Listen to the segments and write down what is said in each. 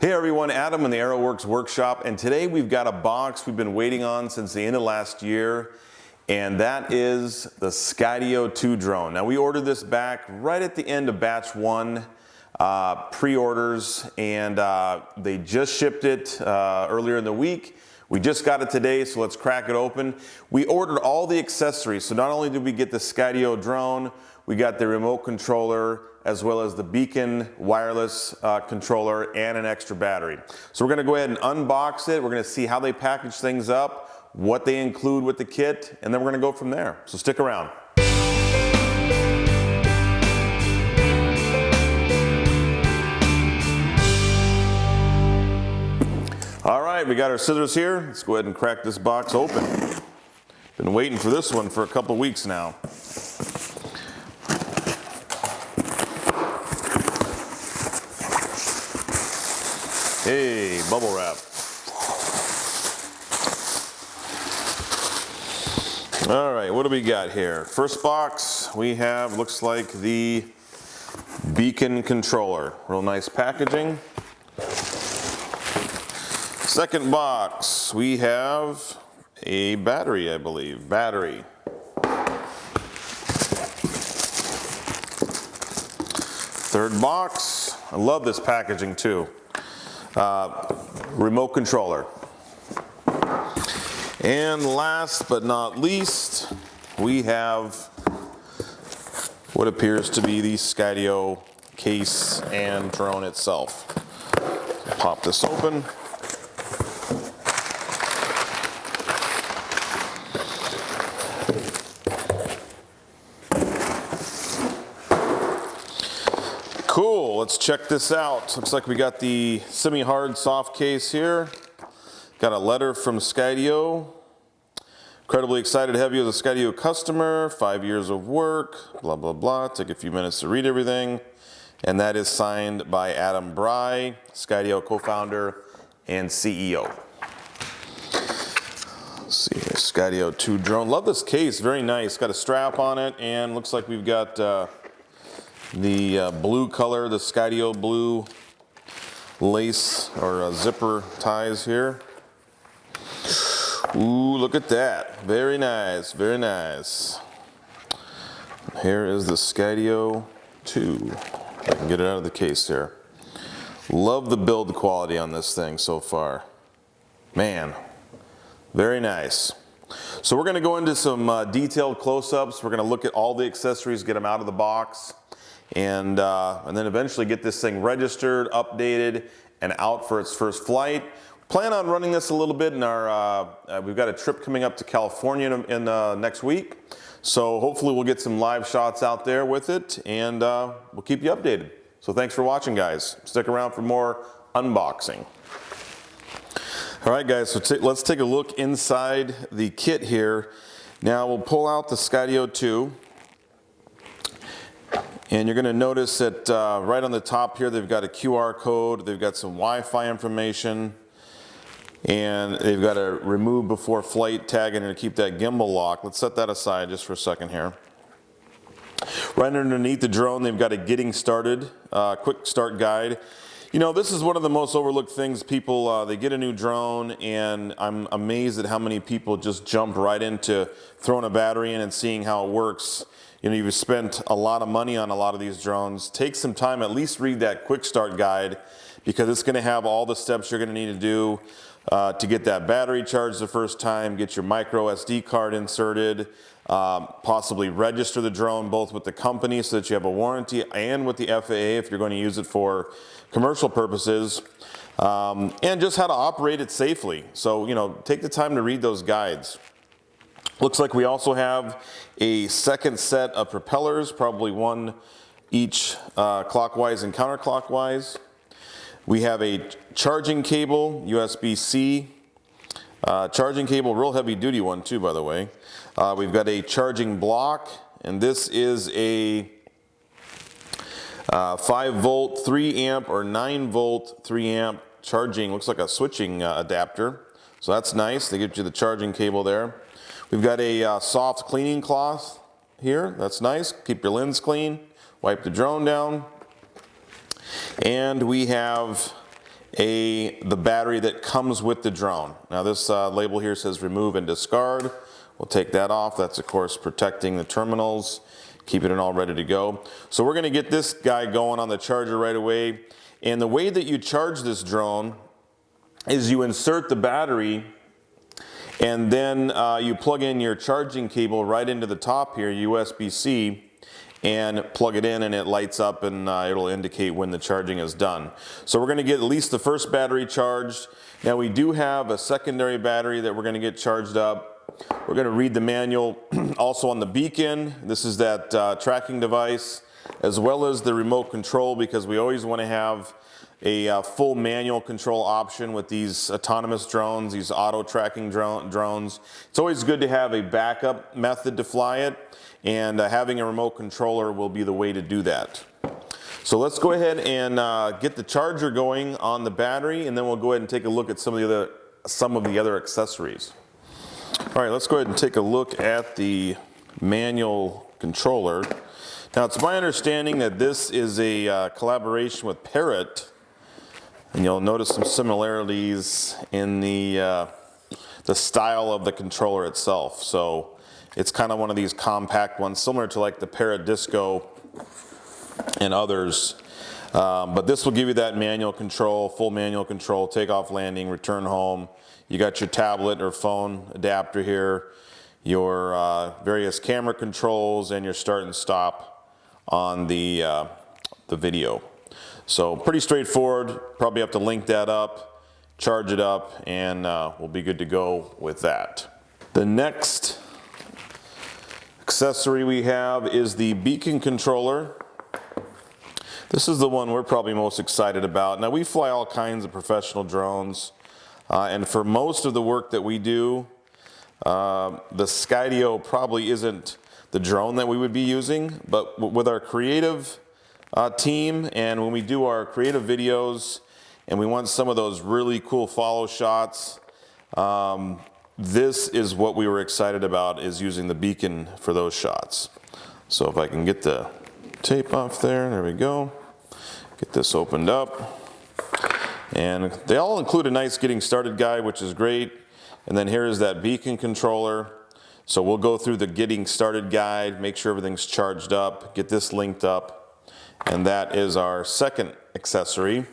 Hey everyone, Adam in the AeroWorks workshop, and today we've got a box we've been waiting on since the end of last year, and that is the Skydio 2 drone. Now we ordered this back right at the end of batch 1 pre-orders, and they just shipped it earlier in the week. We just got it today, so let's crack it open. We ordered all the accessories, so not only did we get the Skydio drone, we got the remote controller, as well as the beacon wireless controller and an extra battery. So we're gonna go ahead and unbox it. We're gonna see how they package things up, what they include with the kit, and then we're gonna go from there. So stick around. All right, we got our scissors here. Let's go ahead and crack this box open. Been waiting for this one for a couple weeks now. Hey, bubble wrap. All right, what do we got here? First box, we have, looks like the beacon controller. Real nice packaging. Second box, we have a battery, I believe. Battery. Third box, I love this packaging too. Remote controller. And last but not least, we have what appears to be the Skydio case and drone itself. Pop this open. Cool, let's check this out. Looks like we got the semi-hard soft case here. Got a letter from Skydio. Incredibly excited to have you as a Skydio customer. 5 years of work, blah, blah, blah. Take a few minutes to read everything. And that is signed by Adam Bry, Skydio co-founder and CEO. Let's see here, Skydio 2 drone. Love this case, very nice. Got a strap on it, and looks like we've got the blue color, the Skydio blue lace or zipper ties here. Ooh, look at that. Very nice, very nice. Here is the Skydio 2. If I can get it out of the case here. Love the build quality on this thing so far. Man, very nice. So we're gonna go into some detailed close-ups. We're gonna look at all the accessories, get them out of the box, and then eventually get this thing registered, updated, and out for its first flight. Plan on running this a little bit in our, we've got a trip coming up to California in next week. So hopefully we'll get some live shots out there with it, and we'll keep you updated. So thanks for watching, guys. Stick around for more unboxing. All right, guys, so let's take a look inside the kit here. Now we'll pull out the Skydio 2. And you're going to notice that right on the top here, they've got a QR code, they've got some Wi-Fi information, and they've got a remove before flight tag in to keep that gimbal lock. Let's set that aside just for a second here. Right underneath the drone, they've got a getting started, quick start guide. You know, this is one of the most overlooked things. People, they get a new drone, and I'm amazed at how many people just jump right into throwing a battery in and seeing how it works. You know, you've spent a lot of money on a lot of these drones. Take some time, at least read that quick start guide, because it's gonna have all the steps you're gonna need to do to get that battery charged the first time, get your micro SD card inserted, possibly register the drone both with the company so that you have a warranty and with the FAA if you're going to use it for commercial purposes, and just how to operate it safely. So, you know, take the time to read those guides. Looks like we also have a second set of propellers, probably one each clockwise and counterclockwise. We have a charging cable, USB-C charging cable, real heavy duty one too, by the way. We've got a charging block, and this is a 5 volt 3 amp or 9 volt 3 amp charging, looks like a switching adapter. So that's nice, they give you the charging cable there. We've got a soft cleaning cloth here, that's nice, keep your lens clean, wipe the drone down. And we have the battery that comes with the drone. Now this label here says remove and discard. We'll take that off. That's of course protecting the terminals, keeping it all ready to go. So we're going to get this guy going on the charger right away. And the way that you charge this drone is you insert the battery and then you plug in your charging cable right into the top here, USB-C, and plug it in and it lights up and it'll indicate when the charging is done. So we're going to get at least the first battery charged. Now we do have a secondary battery that we're going to get charged up. We're going to read the manual also on the beacon. This is that tracking device, as well as the remote control, because we always want to have a full manual control option with these autonomous drones, these auto tracking drones. It's always good to have a backup method to fly it, and having a remote controller will be the way to do that. So let's go ahead and get the charger going on the battery, and then we'll go ahead and take a look at some of the other accessories. All right, let's go ahead and take a look at the manual controller. Now it's my understanding that this is a collaboration with Parrot, and you'll notice some similarities in the style of the controller itself. So it's kind of one of these compact ones, similar to like the Parrot Disco and others. But this will give you that manual control, full manual control, takeoff, landing, return home. You got your tablet or phone adapter here, your various camera controls, and your start and stop on the video. So pretty straightforward. Probably have to link that up, charge it up, and we'll be good to go with that. The next accessory we have is the beacon controller. This is the one we're probably most excited about. Now we fly all kinds of professional drones, and for most of the work that we do, the Skydio probably isn't the drone that we would be using, but with our creative team, and when we do our creative videos and we want some of those really cool follow shots, this is what we were excited about, is using the beacon for those shots. So if I can get the tape off there we go. Get this opened up. And they all include a nice getting started guide, which is great. And then here is that beacon controller. So we'll go through the getting started guide, make sure everything's charged up, get this linked up. And that is our second accessory.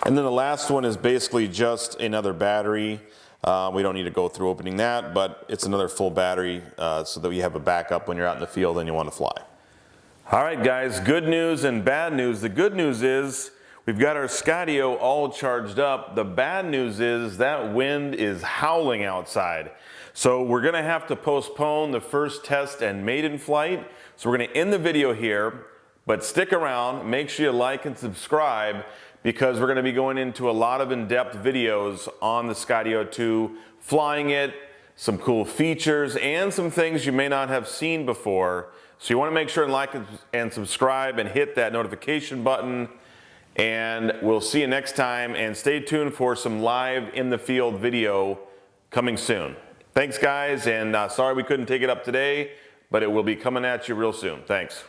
And then the last one is basically just another battery. We don't need to go through opening that, but it's another full battery so that you have a backup when you're out in the field and you want to fly. All right, guys, good news and bad news. The good news is we've got our Skydio all charged up. The bad news is that wind is howling outside. So we're going to have to postpone the first test and maiden flight. So we're going to end the video here, but stick around. Make sure you like and subscribe, because we're going to be going into a lot of in-depth videos on the Skydio 2, flying it, some cool features, and some things you may not have seen before. So you want to make sure and like and subscribe and hit that notification button. And we'll see you next time, and stay tuned for some live in the field video coming soon. Thanks guys, and sorry we couldn't take it up today, but it will be coming at you real soon. Thanks.